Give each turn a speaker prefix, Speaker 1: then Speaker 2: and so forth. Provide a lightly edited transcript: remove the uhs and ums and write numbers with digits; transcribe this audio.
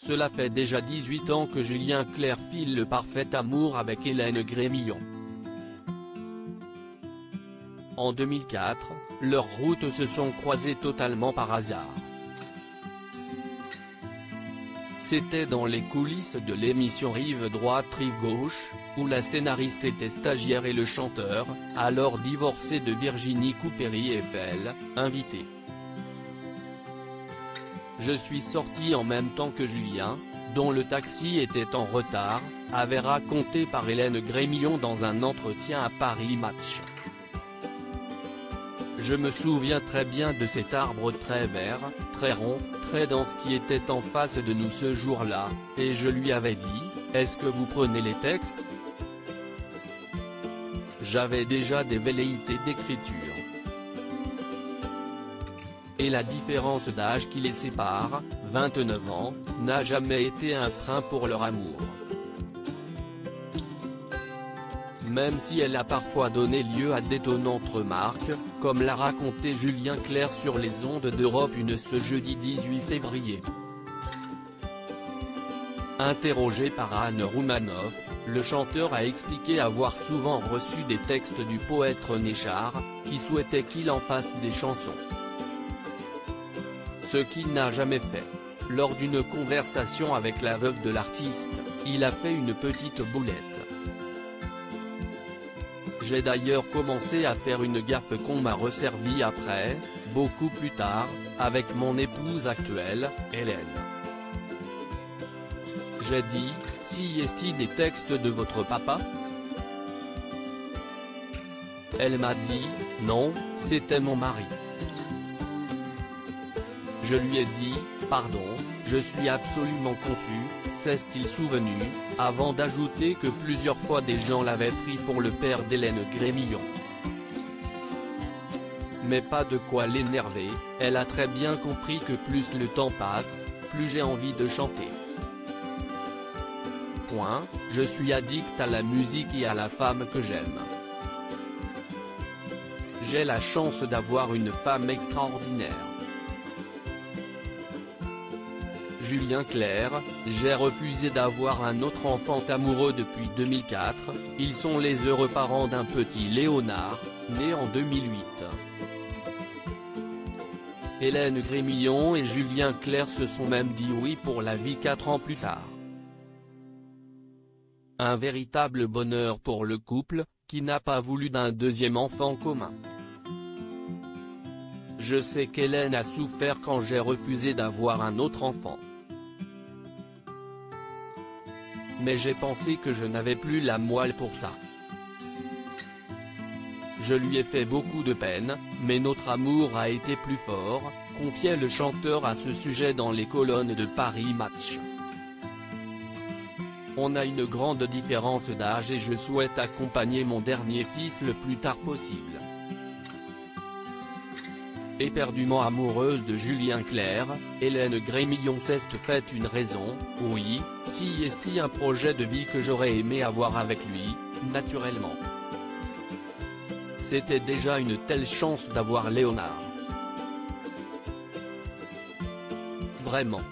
Speaker 1: Cela fait déjà 18 ans que Julien Clerc file le parfait amour avec Hélène Grémillon. En 2004, leurs routes se sont croisées totalement par hasard. C'était dans les coulisses de l'émission Rive droite Rive gauche, où la scénariste était stagiaire et le chanteur, alors divorcé de Virginie Coupéry-Eiffel, invité. Je suis sorti en même temps que Julien, dont le taxi était en retard, avait raconté par Hélène Grémillon dans un entretien à Paris Match. Je me souviens très bien de cet arbre très vert, très rond, très dense qui était en face de nous ce jour-là, et je lui avais dit, est-ce que vous prenez les textes ? J'avais déjà des velléités d'écriture. Et la différence d'âge qui les sépare, 29 ans, n'a jamais été un frein pour leur amour. Même si elle a parfois donné lieu à d'étonnantes remarques, comme l'a raconté Julien Clerc sur les ondes d'Europe 1 ce jeudi 18 février. Interrogé par Anne Roumanoff, le chanteur a expliqué avoir souvent reçu des textes du poète René Char, qui souhaitait qu'il en fasse des chansons. Ce qu'il n'a jamais fait. Lors d'une conversation avec la veuve de l'artiste, il a fait une petite boulette. J'ai d'ailleurs commencé à faire une gaffe qu'on m'a resservie après, beaucoup plus tard, avec mon épouse actuelle, Hélène. J'ai dit, si est-il des textes de votre papa ? Elle m'a dit, non, c'était mon mari. Je lui ai dit, pardon, je suis absolument confus, s'est-il souvenu, avant d'ajouter que plusieurs fois des gens l'avaient pris pour le père d'Hélène Grémillon. Mais pas de quoi l'énerver, elle a très bien compris que plus le temps passe, plus j'ai envie de chanter. Point, je suis addict à la musique et à la femme que j'aime. J'ai la chance d'avoir une femme extraordinaire. Julien Clerc, j'ai refusé d'avoir un autre enfant amoureux depuis 2004, ils sont les heureux parents d'un petit Léonard, né en 2008. Hélène Grémillon et Julien Clerc se sont même dit oui pour la vie 4 ans plus tard. Un véritable bonheur pour le couple, qui n'a pas voulu d'un deuxième enfant commun. Je sais qu'Hélène a souffert quand j'ai refusé d'avoir un autre enfant. Mais j'ai pensé que je n'avais plus la moelle pour ça. Je lui ai fait beaucoup de peine, mais notre amour a été plus fort, confiait le chanteur à ce sujet dans les colonnes de Paris Match. On a une grande différence d'âge et je souhaite accompagner mon dernier fils le plus tard possible. Éperdument amoureuse de Julien Clerc, Hélène Grémillon s'est fait une raison, oui, si est-il un projet de vie que j'aurais aimé avoir avec lui, naturellement. C'était déjà une telle chance d'avoir Léonard. Vraiment.